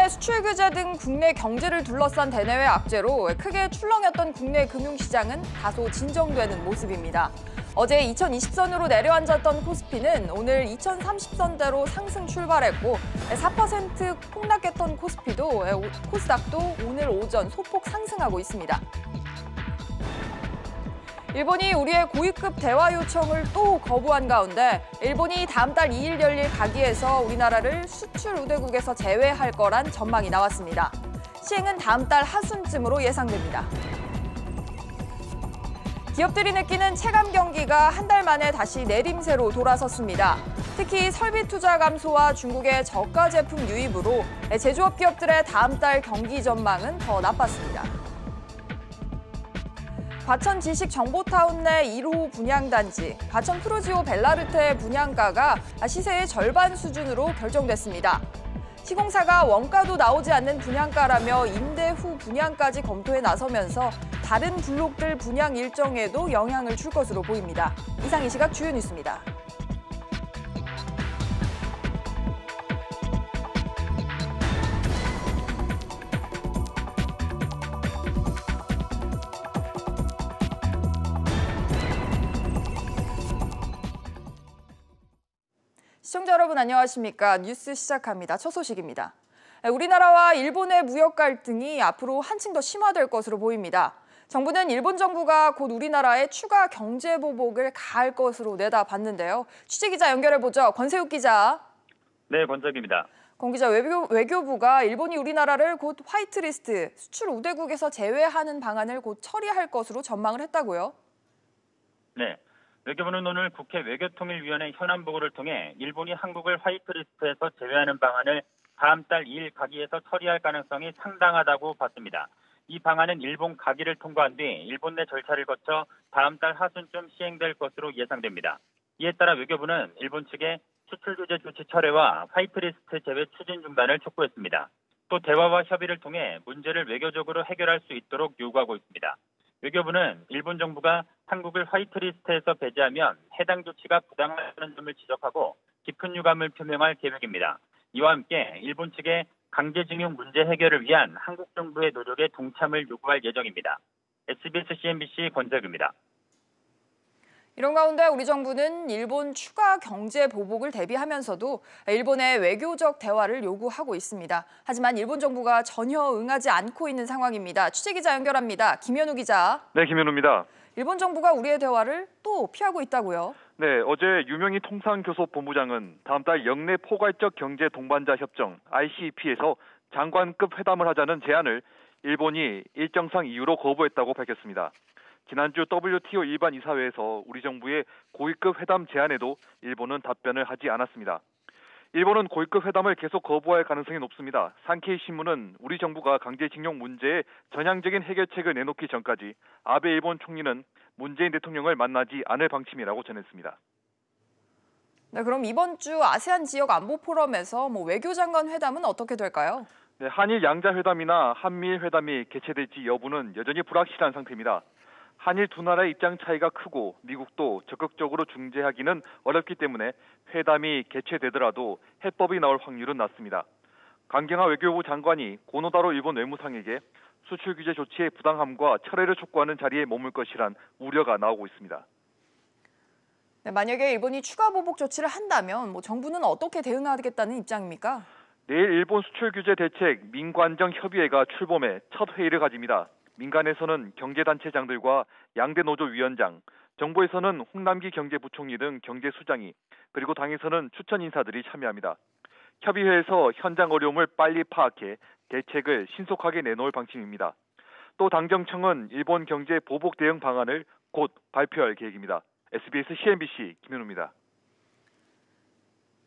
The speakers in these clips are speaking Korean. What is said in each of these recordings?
일본의 수출 규제 등 국내 경제를 둘러싼 대내외 악재로 크게 출렁였던 국내 금융시장은 다소 진정되는 모습입니다. 어제 2020선으로 내려앉았던 코스피는 오늘 2030선대로 상승 출발했고 4% 폭락했던 코스닥도 오늘 오전 소폭 상승하고 있습니다. 일본이 우리의 고위급 대화 요청을 또 거부한 가운데 일본이 다음 달 2일 열릴 가기에서 우리나라를 수출 우대국에서 제외할 거란 전망이 나왔습니다. 시행은 다음 달 하순쯤으로 예상됩니다. 기업들이 느끼는 체감 경기가 한 달 만에 다시 내림세로 돌아섰습니다. 특히 설비 투자 감소와 중국의 저가 제품 유입으로 제조업 기업들의 다음 달 경기 전망은 더 나빴습니다. 과천 지식정보타운 내 1호 분양단지, 과천 프루지오 벨라르테 분양가가 시세의 절반 수준으로 결정됐습니다. 시공사가 원가도 나오지 않는 분양가라며 임대 후 분양까지 검토에 나서면서 다른 블록들 분양 일정에도 영향을 줄 것으로 보입니다. 이상 이 시각 주요 뉴스입니다. 시청자 여러분 안녕하십니까? 뉴스 시작합니다. 첫 소식입니다. 우리나라와 일본의 무역 갈등이 앞으로 한층 더 심화될 것으로 보입니다. 정부는 일본 정부가 곧 우리나라에 추가 경제 보복을 가할 것으로 내다봤는데요. 취재기자 연결해보죠. 권세욱 기자. 네, 권석입니다. 권 기자, 외교부가 일본이 우리나라를 곧 화이트리스트, 수출 우대국에서 제외하는 방안을 곧 처리할 것으로 전망을 했다고요? 네. 외교부는 오늘 국회 외교통일위원회 현안보고를 통해 일본이 한국을 화이트리스트에서 제외하는 방안을 다음 달 2일 가기에서 처리할 가능성이 상당하다고 봤습니다. 이 방안은 일본 가기를 통과한 뒤 일본 내 절차를 거쳐 다음 달 하순쯤 시행될 것으로 예상됩니다. 이에 따라 외교부는 일본 측에 수출 규제 조치 철회와 화이트리스트 제외 추진 중단을 촉구했습니다. 또 대화와 협의를 통해 문제를 외교적으로 해결할 수 있도록 요구하고 있습니다. 외교부는 일본 정부가 한국을 화이트리스트에서 배제하면 해당 조치가 부당하다는 점을 지적하고 깊은 유감을 표명할 계획입니다. 이와 함께 일본 측에 강제징용 문제 해결을 위한 한국 정부의 노력에 동참을 요구할 예정입니다. SBS CNBC 권재규입니다. 이런 가운데 우리 정부는 일본 추가 경제 보복을 대비하면서도 일본의 외교적 대화를 요구하고 있습니다. 하지만 일본 정부가 전혀 응하지 않고 있는 상황입니다. 취재기자 연결합니다. 김현우 기자. 네, 김현우입니다. 일본 정부가 우리의 대화를 또 피하고 있다고요? 네, 어제 유명희 통상교섭본부장은 다음 달 영내 포괄적 경제 동반자 협정 ICEP에서 장관급 회담을 하자는 제안을 일본이 일정상 이유로 거부했다고 밝혔습니다. 지난주 WTO 일반 이사회에서 우리 정부의 고위급 회담 제안에도 일본은 답변을 하지 않았습니다. 일본은 고위급 회담을 계속 거부할 가능성이 높습니다. 산케이 신문은 우리 정부가 강제징용 문제에 전향적인 해결책을 내놓기 전까지 아베 일본 총리는 문재인 대통령을 만나지 않을 방침이라고 전했습니다. 네, 그럼 이번 주 아세안 지역 안보 포럼에서 외교장관 회담은 어떻게 될까요? 네, 한일 양자회담이나 한미일 회담이 개최될지 여부는 여전히 불확실한 상태입니다. 한일 두 나라의 입장 차이가 크고 미국도 적극적으로 중재하기는 어렵기 때문에 회담이 개최되더라도 해법이 나올 확률은 낮습니다. 강경화 외교부 장관이 고노다로 일본 외무상에게 수출 규제 조치의 부당함과 철회를 촉구하는 자리에 머물 것이란 우려가 나오고 있습니다. 네, 만약에 일본이 추가 보복 조치를 한다면 정부는 어떻게 대응하겠다는 입장입니까? 내일 일본 수출 규제 대책 민관정 협의회가 출범해 첫 회의를 가집니다. 민간에서는 경제단체장들과 양대 노조 위원장, 정부에서는 홍남기 경제부총리 등 경제수장이, 그리고 당에서는 추천 인사들이 참여합니다. 협의회에서 현장 어려움을 빨리 파악해 대책을 신속하게 내놓을 방침입니다. 또 당정청은 일본 경제 보복 대응 방안을 곧 발표할 계획입니다. SBS CNBC 김현우입니다.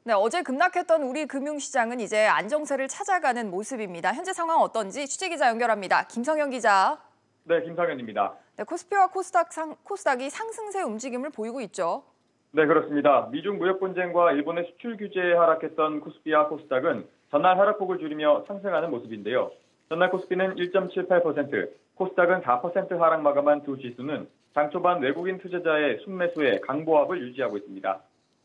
네, 어제 급락했던 우리 금융시장은 이제 안정세를 찾아가는 모습입니다. 현재 상황 어떤지 취재기자 연결합니다. 김성현 기자. 네, 김성현입니다. 네, 코스피와 코스닥이 상승세 움직임을 보이고 있죠. 네, 그렇습니다. 미중 무역 분쟁과 일본의 수출 규제에 하락했던 코스피와 코스닥은 전날 하락폭을 줄이며 상승하는 모습인데요. 전날 코스피는 1.78%, 코스닥은 4% 하락 마감한 두 지수는 장 초반 외국인 투자자의 순매수에 강보합을 유지하고 있습니다.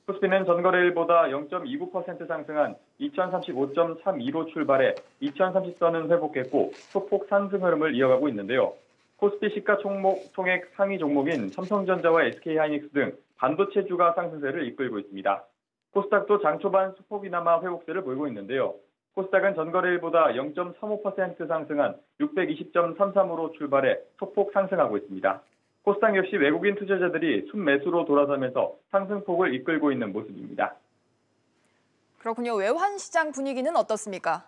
코스피는 전거래일보다 0.29% 상승한 2035.32로 출발해 2030선은 회복했고 소폭 상승 흐름을 이어가고 있는데요. 코스피 시가총액 상위 종목인 삼성전자와 SK하이닉스 등 반도체주가 상승세를 이끌고 있습니다. 코스닥도 장 초반 소폭이나마 회복세를 보이고 있는데요. 코스닥은 전거래일보다 0.35% 상승한 620.33으로 출발해 소폭 상승하고 있습니다. 코스닥 역시 외국인 투자자들이 순매수로 돌아서면서 상승폭을 이끌고 있는 모습입니다. 그렇군요. 외환 시장 분위기는 어떻습니까?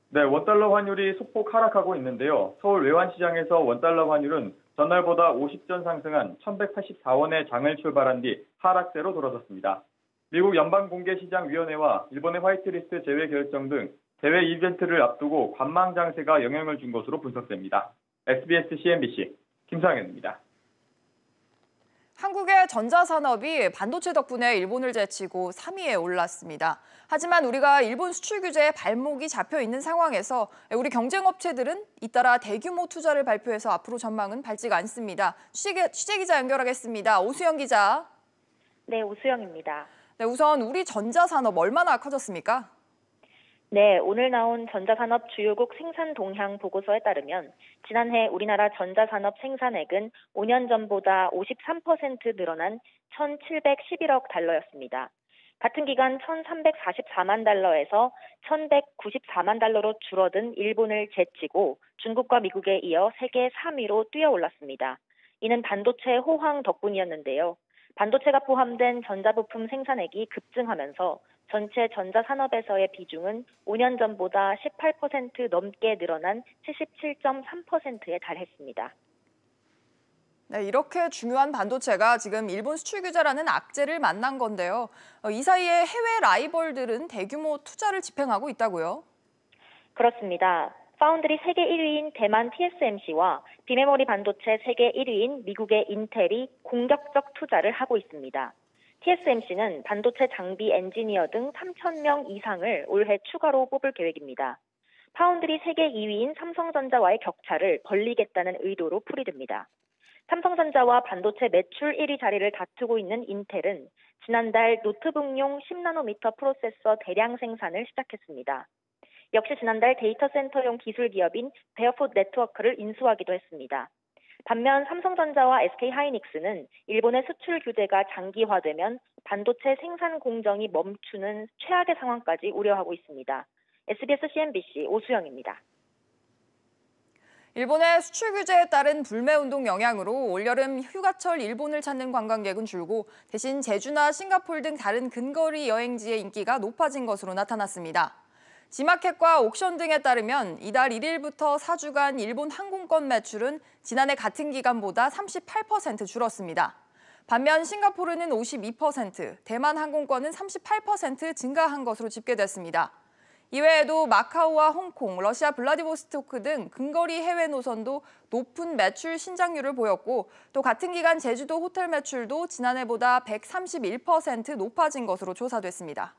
네, 원달러 환율이 소폭 하락하고 있는데요. 서울 외환시장에서 원달러 환율은 전날보다 50전 상승한 1184원의 장을 출발한 뒤 하락세로 돌아섰습니다. 미국 연방공개시장위원회와 일본의 화이트리스트 제외 결정 등 대외 이벤트를 앞두고 관망 장세가 영향을 준 것으로 분석됩니다. SBS CNBC 김상현입니다. 한국의 전자산업이 반도체 덕분에 일본을 제치고 3위에 올랐습니다. 하지만 우리가 일본 수출 규제에 발목이 잡혀 있는 상황에서 우리 경쟁업체들은 잇따라 대규모 투자를 발표해서 앞으로 전망은 밝지가 않습니다. 취재기자 연결하겠습니다. 오수영 기자. 네, 오수영입니다. 네, 우선 우리 전자산업 얼마나 커졌습니까? 네, 오늘 나온 전자산업 주요국 생산 동향 보고서에 따르면 지난해 우리나라 전자산업 생산액은 5년 전보다 53% 늘어난 1,711억 달러였습니다. 같은 기간 1,344만 달러에서 1,194만 달러로 줄어든 일본을 제치고 중국과 미국에 이어 세계 3위로 뛰어올랐습니다. 이는 반도체 호황 덕분이었는데요. 반도체가 포함된 전자부품 생산액이 급증하면서 전체 전자산업에서의 비중은 5년 전보다 18% 넘게 늘어난 77.3%에 달했습니다. 네, 이렇게 중요한 반도체가 지금 일본 수출 규제라는 악재를 만난 건데요. 이 사이에 해외 라이벌들은 대규모 투자를 집행하고 있다고요? 그렇습니다. 파운드리 세계 1위인 대만 TSMC와 비메모리 반도체 세계 1위인 미국의 인텔이 공격적 투자를 하고 있습니다. TSMC는 반도체 장비 엔지니어 등 3,000명 이상을 올해 추가로 뽑을 계획입니다. 파운드리 세계 2위인 삼성전자와의 격차를 벌리겠다는 의도로 풀이됩니다. 삼성전자와 반도체 매출 1위 자리를 다투고 있는 인텔은 지난달 노트북용 10나노미터 프로세서 대량 생산을 시작했습니다. 역시 지난달 데이터 센터용 기술 기업인 베어풋 네트워크를 인수하기도 했습니다. 반면 삼성전자와 SK하이닉스는 일본의 수출 규제가 장기화되면 반도체 생산 공정이 멈추는 최악의 상황까지 우려하고 있습니다. SBS CNBC 오수영입니다. 일본의 수출 규제에 따른 불매운동 영향으로 올여름 휴가철 일본을 찾는 관광객은 줄고 대신 제주나 싱가포르 등 다른 근거리 여행지의 인기가 높아진 것으로 나타났습니다. 지마켓과 옥션 등에 따르면 이달 1일부터 4주간 일본 항공권 매출은 지난해 같은 기간보다 38% 줄었습니다. 반면 싱가포르는 52%, 대만 항공권은 38% 증가한 것으로 집계됐습니다. 이외에도 마카오와 홍콩, 러시아 블라디보스토크 등 근거리 해외 노선도 높은 매출 신장률을 보였고 또 같은 기간 제주도 호텔 매출도 지난해보다 131% 높아진 것으로 조사됐습니다.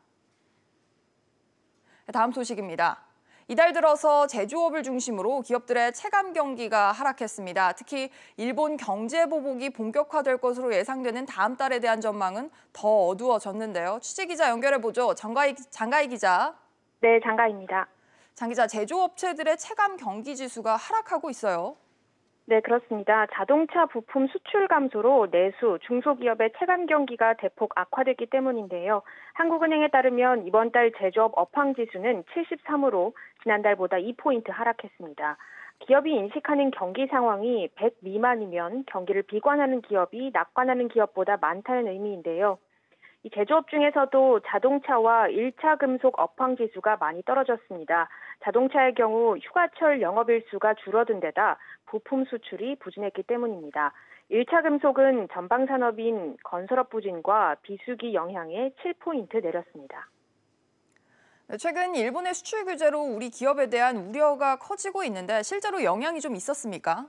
다음 소식입니다. 이달 들어서 제조업을 중심으로 기업들의 체감 경기가 하락했습니다. 특히 일본 경제 보복이 본격화될 것으로 예상되는 다음 달에 대한 전망은 더 어두워졌는데요. 취재기자 연결해보죠. 장가희 기자. 네, 장가희입니다. 장 기자, 제조업체들의 체감 경기 지수가 하락하고 있어요. 네, 그렇습니다. 자동차 부품 수출 감소로 내수, 중소기업의 체감 경기가 대폭 악화됐기 때문인데요. 한국은행에 따르면 이번 달 제조업 업황 지수는 73으로 지난달보다 2포인트 하락했습니다. 기업이 인식하는 경기 상황이 100 미만이면 경기를 비관하는 기업이 낙관하는 기업보다 많다는 의미인데요. 이 제조업 중에서도 자동차와 1차 금속 업황 지수가 많이 떨어졌습니다. 자동차의 경우 휴가철 영업일수가 줄어든 데다 부품 수출이 부진했기 때문입니다. 1차 금속은 전방산업인 건설업 부진과 비수기 영향에 7포인트 내렸습니다. 최근 일본의 수출 규제로 우리 기업에 대한 우려가 커지고 있는데 실제로 영향이 좀 있었습니까?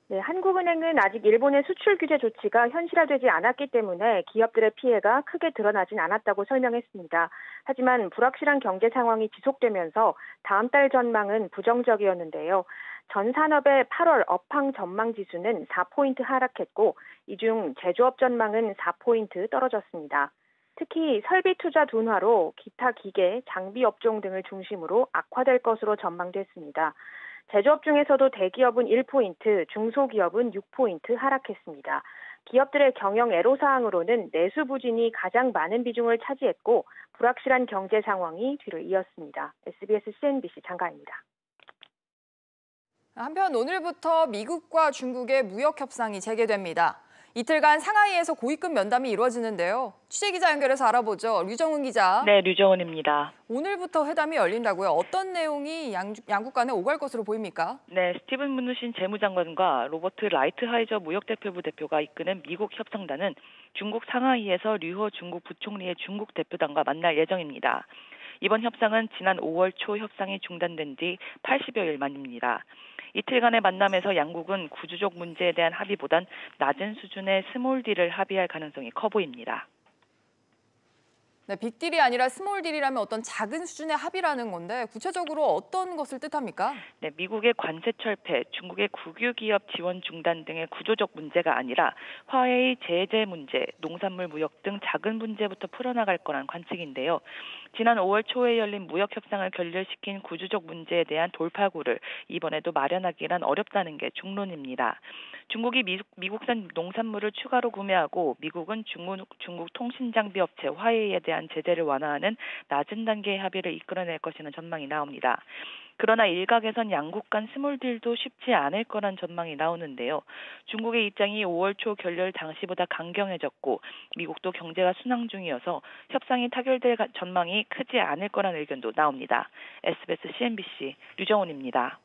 네, 한국은행은 아직 일본의 수출 규제 조치가 현실화되지 않았기 때문에 기업들의 피해가 크게 드러나진 않았다고 설명했습니다. 하지만 불확실한 경제 상황이 지속되면서 다음 달 전망은 부정적이었는데요. 전 산업의 8월 업황 전망 지수는 4포인트 하락했고 이 중 제조업 전망은 4포인트 떨어졌습니다. 특히 설비 투자 둔화로 기타 기계, 장비 업종 등을 중심으로 악화될 것으로 전망됐습니다. 제조업 중에서도 대기업은 1포인트, 중소기업은 6포인트 하락했습니다. 기업들의 경영 애로사항으로는 내수 부진이 가장 많은 비중을 차지했고 불확실한 경제 상황이 뒤를 이었습니다. SBS CNBC 장가입니다. 한편 오늘부터 미국과 중국의 무역 협상이 재개됩니다. 이틀간 상하이에서 고위급 면담이 이루어지는데요. 취재기자 연결해서 알아보죠. 류정은 기자. 네, 류정은입니다. 오늘부터 회담이 열린다고요. 어떤 내용이 양국 간에 오갈 것으로 보입니까? 네, 스티븐 문누신 재무장관과 로버트 라이트하이저 무역대표부 대표가 이끄는 미국 협상단은 중국 상하이에서 류호 중국 부총리의 중국 대표단과 만날 예정입니다. 이번 협상은 지난 5월 초 협상이 중단된 뒤 80여일 만입니다. 이틀간의 만남에서 양국은 구주적 문제에 대한 합의보단 낮은 수준의 스몰 딜을 합의할 가능성이 커 보입니다. 네, 빅딜이 아니라 스몰딜이라면 어떤 작은 수준의 합의라는 건데 구체적으로 어떤 것을 뜻합니까? 네, 미국의 관세 철폐, 중국의 국유 기업 지원 중단 등의 구조적 문제가 아니라 화해의 제재 문제, 농산물 무역 등 작은 문제부터 풀어나갈 거란 관측인데요. 지난 5월 초에 열린 무역 협상을 결렬시킨 구조적 문제에 대한 돌파구를 이번에도 마련하기란 어렵다는 게 중론입니다. 중국이 미국산 농산물을 추가로 구매하고 미국은 중국 통신장비 업체 화웨이에 대한 제재를 완화하는 낮은 단계의 합의를 이끌어낼 것이라는 전망이 나옵니다. 그러나 일각에선 양국 간 스몰딜도 쉽지 않을 거란 전망이 나오는데요. 중국의 입장이 5월 초 결렬 당시보다 강경해졌고 미국도 경제가 순항 중이어서 협상이 타결될 전망이 크지 않을 거란 의견도 나옵니다. SBS CNBC 류정훈입니다.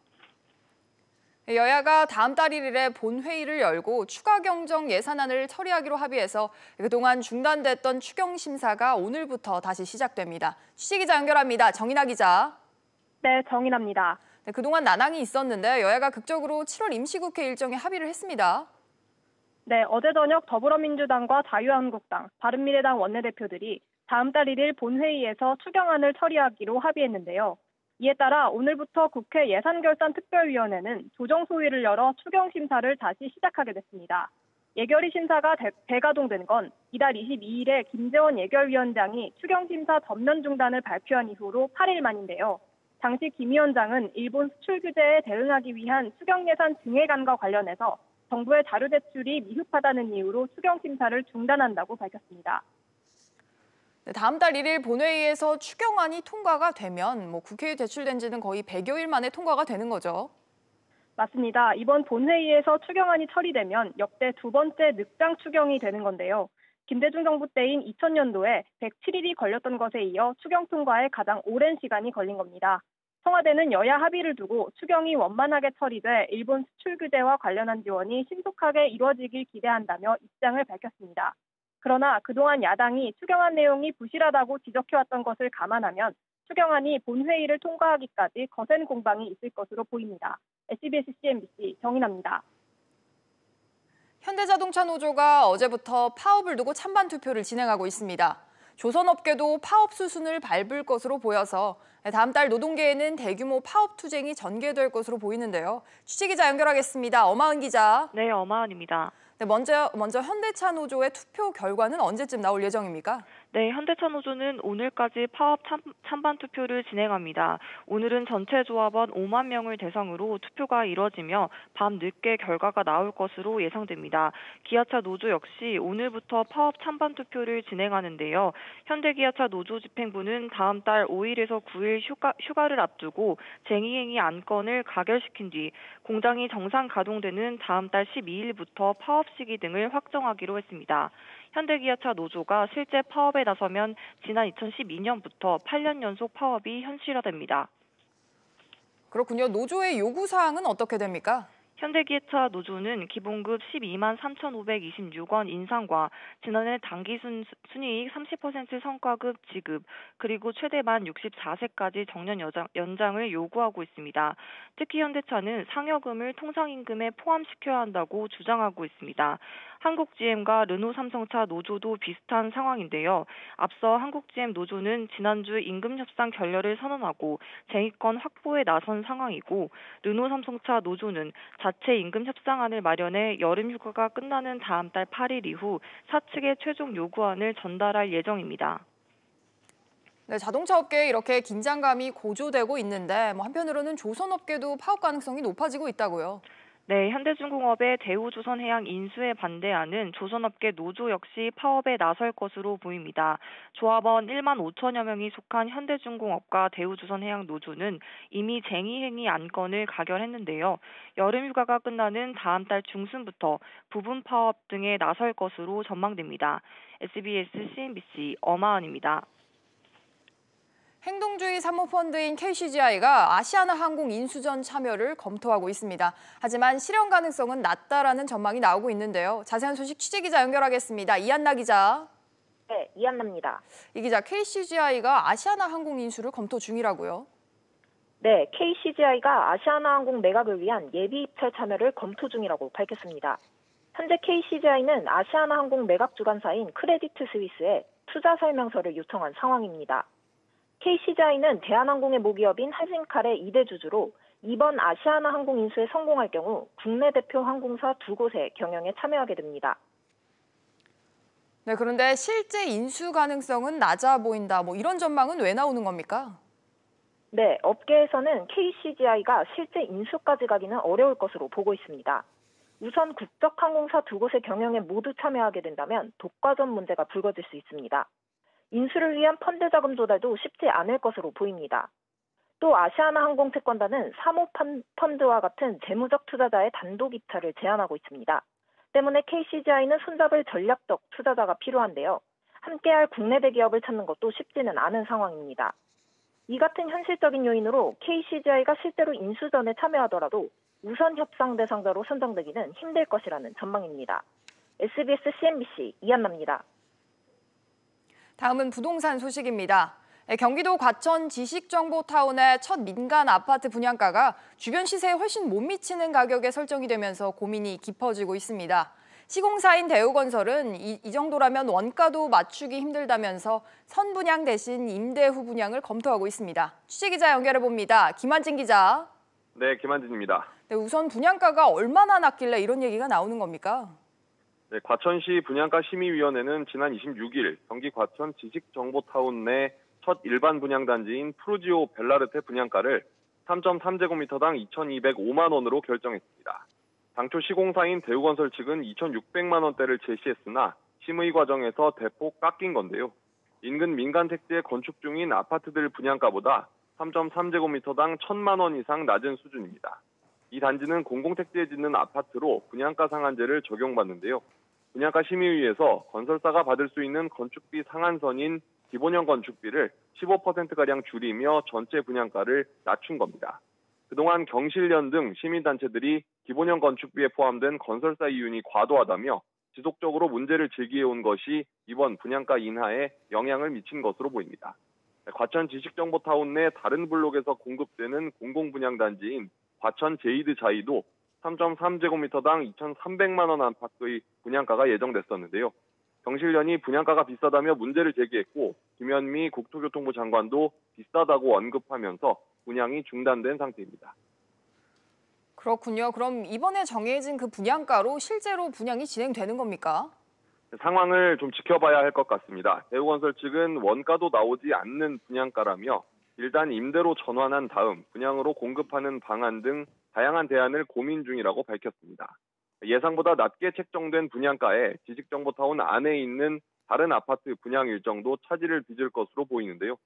여야가 다음 달 1일에 본회의를 열고 추가 경정 예산안을 처리하기로 합의해서 그동안 중단됐던 추경 심사가 오늘부터 다시 시작됩니다. 취재기자 연결합니다. 정인아 기자. 네, 정인아입니다. 네, 그동안 난항이 있었는데 여야가 극적으로 7월 임시국회 일정에 합의를 했습니다. 네, 어제 저녁 더불어민주당과 자유한국당, 바른미래당 원내대표들이 다음 달 1일 본회의에서 추경안을 처리하기로 합의했는데요. 이에 따라 오늘부터 국회 예산결산특별위원회는 조정소위를 열어 추경 심사를 다시 시작하게 됐습니다. 예결위 심사가 대가동된 건 이달 22일에 김재원 예결위원장이 추경 심사 전면 중단을 발표한 이후로 8일 만인데요. 당시 김 위원장은 일본 수출 규제에 대응하기 위한 추경 예산 증액안과 관련해서 정부의 자료 제출이 미흡하다는 이유로 추경 심사를 중단한다고 밝혔습니다. 다음 달 1일 본회의에서 추경안이 통과가 되면 국회에 제출된 지는 거의 100여일 만에 통과가 되는 거죠. 맞습니다. 이번 본회의에서 추경안이 처리되면 역대 두 번째 늑장 추경이 되는 건데요. 김대중 정부 때인 2000년도에 107일이 걸렸던 것에 이어 추경 통과에 가장 오랜 시간이 걸린 겁니다. 청와대는 여야 합의를 두고 추경이 원만하게 처리돼 일본 수출 규제와 관련한 지원이 신속하게 이루어지길 기대한다며 입장을 밝혔습니다. 그러나 그동안 야당이 추경안 내용이 부실하다고 지적해왔던 것을 감안하면 추경안이 본회의를 통과하기까지 거센 공방이 있을 것으로 보입니다. SBS CNBC 정인아입니다. 현대자동차 노조가 어제부터 파업을 두고 찬반 투표를 진행하고 있습니다. 조선업계도 파업 수순을 밟을 것으로 보여서 다음 달 노동계에는 대규모 파업 투쟁이 전개될 것으로 보이는데요. 취재기자 연결하겠습니다. 엄하은 기자. 네, 엄하은입니다. 네, 먼저 현대차 노조의 투표 결과는 언제쯤 나올 예정입니까? 네, 현대차 노조는 오늘까지 파업 찬반 투표를 진행합니다. 오늘은 전체 조합원 5만 명을 대상으로 투표가 이뤄지며 밤 늦게 결과가 나올 것으로 예상됩니다. 기아차 노조 역시 오늘부터 파업 찬반 투표를 진행하는데요. 현대기아차 노조 집행부는 다음 달 5일에서 9일 휴가를 앞두고 쟁의행위 안건을 가결시킨 뒤 공장이 정상 가동되는 다음 달 12일부터 파업 시기 등을 확정하기로 했습니다. 현대기아차 노조가 실제 파업에 나서면 지난 2012년부터 8년 연속 파업이 현실화됩니다. 그렇군요. 노조의 요구사항은 어떻게 됩니까? 현대기아차 노조는 기본급 12만 3,526원 인상과 지난해 당기 순이익 30% 성과급 지급, 그리고 최대만 64세까지 정년 연장을 요구하고 있습니다. 특히 현대차는 상여금을 통상임금에 포함시켜야 한다고 주장하고 있습니다. 한국-GM과 르노-삼성차 노조도 비슷한 상황인데요. 앞서 한국-GM 노조는 지난주 임금협상 결렬을 선언하고 쟁의권 확보에 나선 상황이고 르노-삼성차 노조는 자체 임금협상안을 마련해 여름 휴가가 끝나는 다음 달 8일 이후 사측의 최종 요구안을 전달할 예정입니다. 네, 자동차 업계에 이렇게 긴장감이 고조되고 있는데 한편으로는 조선업계도 파업 가능성이 높아지고 있다고요. 네, 현대중공업의 대우조선해양 인수에 반대하는 조선업계 노조 역시 파업에 나설 것으로 보입니다. 조합원 1만 5천여 명이 속한 현대중공업과 대우조선해양 노조는 이미 쟁의행위 안건을 가결했는데요. 여름휴가가 끝나는 다음 달 중순부터 부분 파업 등에 나설 것으로 전망됩니다. SBS CNBC 엄하은입니다. 행동주의 사모펀드인 KCGI가 아시아나항공 인수전 참여를 검토하고 있습니다. 하지만 실현 가능성은 낮다라는 전망이 나오고 있는데요. 자세한 소식 취재기자 연결하겠습니다. 이한나 기자. 네, 이한나입니다. 이 기자, KCGI가 아시아나항공 인수를 검토 중이라고요? 네, KCGI가 아시아나항공 매각을 위한 예비 입찰 참여를 검토 중이라고 밝혔습니다. 현재 KCGI는 아시아나항공 매각 주관사인 크레디트 스위스에 투자 설명서를 요청한 상황입니다. KCGI는 대한항공의 모기업인 한신칼의 2대 주주로 이번 아시아나항공 인수에 성공할 경우 국내 대표 항공사 2곳의 경영에 참여하게 됩니다. 네, 그런데 실제 인수 가능성은 낮아 보인다. 이런 전망은 왜 나오는 겁니까? 네, 업계에서는 KCGI가 실제 인수까지 가기는 어려울 것으로 보고 있습니다. 우선 국적 항공사 2곳의 경영에 모두 참여하게 된다면 독과점 문제가 불거질 수 있습니다. 인수를 위한 펀드 자금 조달도 쉽지 않을 것으로 보입니다. 또 아시아나항공 채권단은 사모펀드와 같은 재무적 투자자의 단독 입찰을 제한하고 있습니다. 때문에 KCGI는 손잡을 전략적 투자자가 필요한데요. 함께할 국내 대기업을 찾는 것도 쉽지는 않은 상황입니다. 이 같은 현실적인 요인으로 KCGI가 실제로 인수전에 참여하더라도 우선 협상 대상자로 선정되기는 힘들 것이라는 전망입니다. SBS CNBC 이한나입니다. 다음은 부동산 소식입니다. 경기도 과천 지식정보타운의 첫 민간 아파트 분양가가 주변 시세에 훨씬 못 미치는 가격에 설정이 되면서 고민이 깊어지고 있습니다. 시공사인 대우건설은 이 정도라면 원가도 맞추기 힘들다면서 선분양 대신 임대 후 분양을 검토하고 있습니다. 취재기자 연결해봅니다. 김한진 기자. 네, 김한진입니다. 네, 우선 분양가가 얼마나 낮길래 이런 얘기가 나오는 겁니까? 네, 과천시 분양가심의위원회는 지난 26일 경기 과천 지식정보타운 내 첫 일반 분양단지인 프루지오 벨라르테 분양가를 3.3제곱미터당 2,205만 원으로 결정했습니다. 당초 시공사인 대우건설 측은 2,600만 원대를 제시했으나 심의 과정에서 대폭 깎인 건데요. 인근 민간 택지에 건축 중인 아파트들 분양가보다 3.3제곱미터당 1,000만 원 이상 낮은 수준입니다. 이 단지는 공공택지에 짓는 아파트로 분양가 상한제를 적용받는데요. 분양가 심의위에서 건설사가 받을 수 있는 건축비 상한선인 기본형 건축비를 15%가량 줄이며 전체 분양가를 낮춘 겁니다. 그동안 경실련 등 시민단체들이 기본형 건축비에 포함된 건설사 이윤이 과도하다며 지속적으로 문제를 제기해온 것이 이번 분양가 인하에 영향을 미친 것으로 보입니다. 과천 지식정보타운 내 다른 블록에서 공급되는 공공분양단지인 과천 제이드 자이도 3.3제곱미터당 2,300만 원 안팎의 분양가가 예정됐었는데요. 경실련이 분양가가 비싸다며 문제를 제기했고 김현미 국토교통부 장관도 비싸다고 언급하면서 분양이 중단된 상태입니다. 그렇군요. 그럼 이번에 정해진 그 분양가로 실제로 분양이 진행되는 겁니까? 상황을 좀 지켜봐야 할 것 같습니다. 대우건설 측은 원가도 나오지 않는 분양가라며 일단 임대로 전환한 다음 분양으로 공급하는 방안 등 다양한 대안을 고민 중이라고 밝혔습니다. 예상보다 낮게 책정된 분양가에 지식정보타운 안에 있는 다른 아파트 분양 일정도 차질을 빚을 것으로 보이는데요.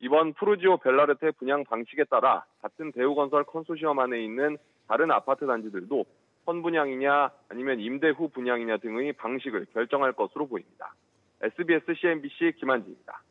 이번 프루지오 벨라르테 분양 방식에 따라 같은 대우건설 컨소시엄 안에 있는 다른 아파트 단지들도 선분양이냐 아니면 임대 후 분양이냐 등의 방식을 결정할 것으로 보입니다. SBS CNBC 김한지입니다.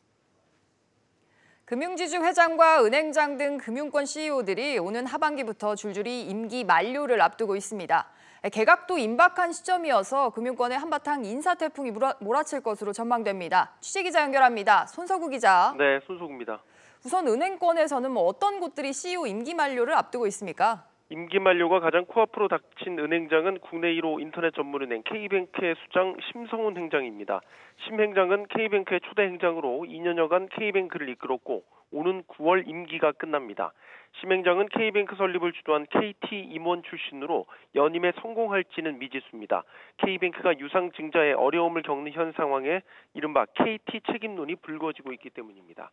금융지주 회장과 은행장 등 금융권 CEO들이 오는 하반기부터 줄줄이 임기 만료를 앞두고 있습니다. 개각도 임박한 시점이어서 금융권에 한바탕 인사태풍이 몰아칠 것으로 전망됩니다. 취재기자 연결합니다. 손석우 기자. 네, 손석우입니다. 우선 은행권에서는 어떤 곳들이 CEO 임기 만료를 앞두고 있습니까? 임기 만료가 가장 코앞으로 닥친 은행장은 국내 1호 인터넷 전문은행 K뱅크의 수장 심성훈 행장입니다. 심 행장은 K뱅크의 초대 행장으로 2년여간 K뱅크를 이끌었고 오는 9월 임기가 끝납니다. 심 행장은 K뱅크 설립을 주도한 KT 임원 출신으로 연임에 성공할지는 미지수입니다. K뱅크가 유상증자에 어려움을 겪는 현 상황에 이른바 KT 책임론이 불거지고 있기 때문입니다.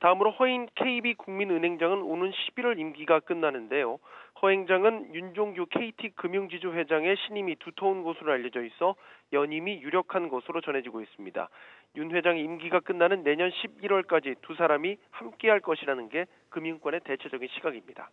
다음으로 허인 KB국민은행장은 오는 11월 임기가 끝나는데요. 허 행장은 윤종규 KT금융지주 회장의 신임이 두터운 것으로 알려져 있어 연임이 유력한 것으로 전해지고 있습니다. 윤 회장의 임기가 끝나는 내년 11월까지 두 사람이 함께할 것이라는 게 금융권의 대체적인 시각입니다.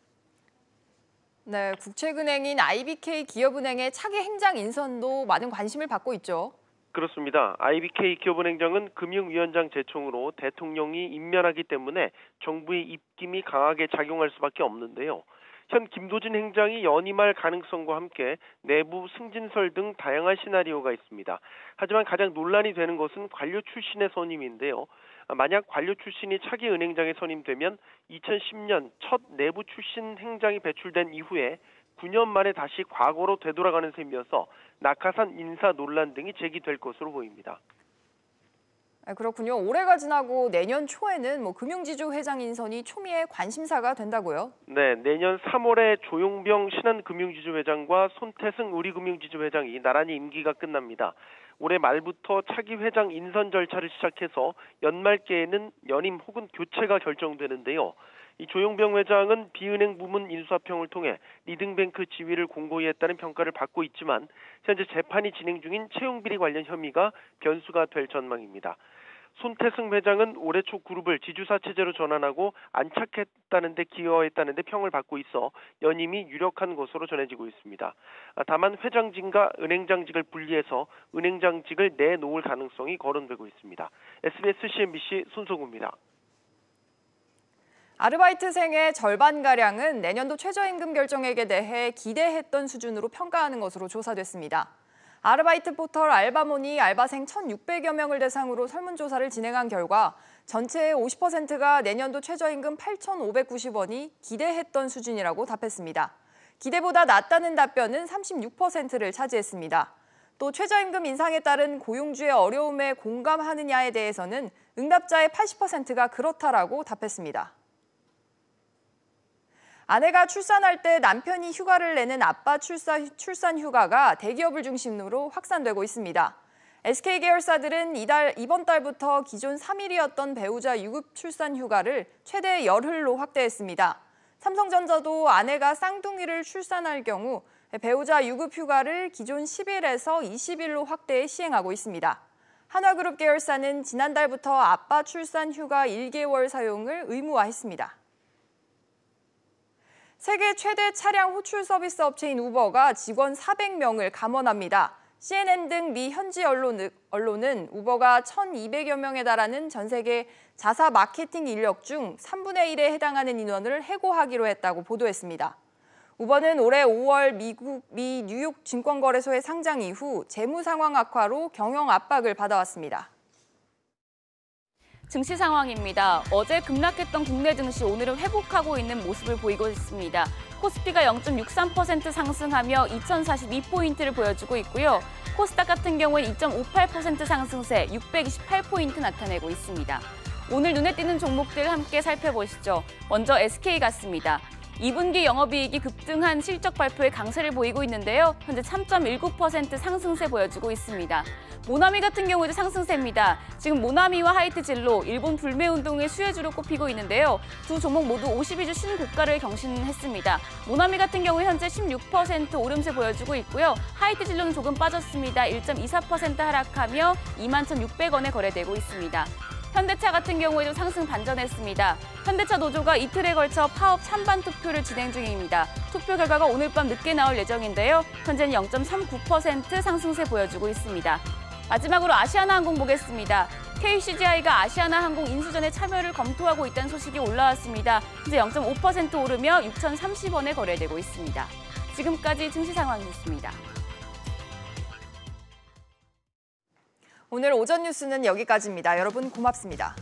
네, 국책은행인 IBK 기업은행의 차기 행장 인선도 많은 관심을 받고 있죠. 그렇습니다. IBK 기업은행장은 금융위원장 제청으로 대통령이 임명하기 때문에 정부의 입김이 강하게 작용할 수밖에 없는데요. 현 김도진 행장이 연임할 가능성과 함께 내부 승진설 등 다양한 시나리오가 있습니다. 하지만 가장 논란이 되는 것은 관료 출신의 선임인데요. 만약 관료 출신이 차기 은행장에 선임되면 2010년 첫 내부 출신 행장이 배출된 이후에 9년 만에 다시 과거로 되돌아가는 셈이어서 낙하산 인사 논란 등이 제기될 것으로 보입니다. 그렇군요. 올해가 지나고 내년 초에는 금융지주 회장 인선이 초미의 관심사가 된다고요? 네, 내년 3월에 조용병 신한금융지주 회장과 손태승 우리금융지주 회장이 나란히 임기가 끝납니다. 올해 말부터 차기 회장 인선 절차를 시작해서 연말께에는 연임 혹은 교체가 결정되는데요. 이 조용병 회장은 비은행 부문 인수합병을 통해 리딩뱅크 지위를 공고히 했다는 평가를 받고 있지만 현재 재판이 진행 중인 채용비리 관련 혐의가 변수가 될 전망입니다. 손태승 회장은 올해 초 그룹을 지주사 체제로 전환하고 안착했다는 데 기여했다는 데 평을 받고 있어 연임이 유력한 것으로 전해지고 있습니다. 다만 회장직과 은행장직을 분리해서 은행장직을 내놓을 가능성이 거론되고 있습니다. SBS CNBC 손석우입니다. 아르바이트생의 절반가량은 내년도 최저임금 결정액에 대해 기대했던 수준으로 평가하는 것으로 조사됐습니다. 아르바이트 포털 알바몬이 알바생 1,600여 명을 대상으로 설문조사를 진행한 결과 전체의 50%가 내년도 최저임금 8,590원이 기대했던 수준이라고 답했습니다. 기대보다 낮다는 답변은 36%를 차지했습니다. 또 최저임금 인상에 따른 고용주의 어려움에 공감하느냐에 대해서는 응답자의 80%가 그렇다라고 답했습니다. 아내가 출산할 때 남편이 휴가를 내는 아빠 출산 휴가가 대기업을 중심으로 확산되고 있습니다. SK 계열사들은 이번 달부터 기존 3일이었던 배우자 유급 출산 휴가를 최대 열흘로 확대했습니다. 삼성전자도 아내가 쌍둥이를 출산할 경우 배우자 유급 휴가를 기존 10일에서 20일로 확대해 시행하고 있습니다. 한화그룹 계열사는 지난달부터 아빠 출산 휴가 1개월 사용을 의무화했습니다. 세계 최대 차량 호출 서비스 업체인 우버가 직원 400명을 감원합니다. CNN 등 미 현지 언론은 우버가 1,200여 명에 달하는 전 세계 자사 마케팅 인력 중 3분의 1에 해당하는 인원을 해고하기로 했다고 보도했습니다. 우버는 올해 5월 미 뉴욕 증권거래소의 상장 이후 재무 상황 악화로 경영 압박을 받아왔습니다. 증시 상황입니다. 어제 급락했던 국내 증시 오늘은 회복하고 있는 모습을 보이고 있습니다. 코스피가 0.63% 상승하며 2,042포인트를 보여주고 있고요. 코스닥 같은 경우는 2.58% 상승세 628포인트 나타내고 있습니다. 오늘 눈에 띄는 종목들 함께 살펴보시죠. 먼저 SK 같습니다. 2분기 영업이익이 급등한 실적 발표에 강세를 보이고 있는데요. 현재 3.19% 상승세 보여주고 있습니다. 모나미 같은 경우도 상승세입니다. 지금 모나미와 하이트진로, 일본 불매운동의 수혜주로 꼽히고 있는데요. 두 종목 모두 52주 신고가를 경신했습니다. 모나미 같은 경우 현재 16% 오름세 보여주고 있고요. 하이트진로는 조금 빠졌습니다. 1.24% 하락하며 21,600원에 거래되고 있습니다. 현대차 같은 경우에도 상승 반전했습니다. 현대차 노조가 이틀에 걸쳐 파업 찬반 투표를 진행 중입니다. 투표 결과가 오늘 밤 늦게 나올 예정인데요. 현재는 0.39% 상승세 보여주고 있습니다. 마지막으로 아시아나항공 보겠습니다. KCGI가 아시아나항공 인수전에 참여를 검토하고 있다는 소식이 올라왔습니다. 현재 0.5% 오르며 6,030원에 거래되고 있습니다. 지금까지 증시 상황이었습니다. 오늘 오전 뉴스는 여기까지입니다. 여러분 고맙습니다.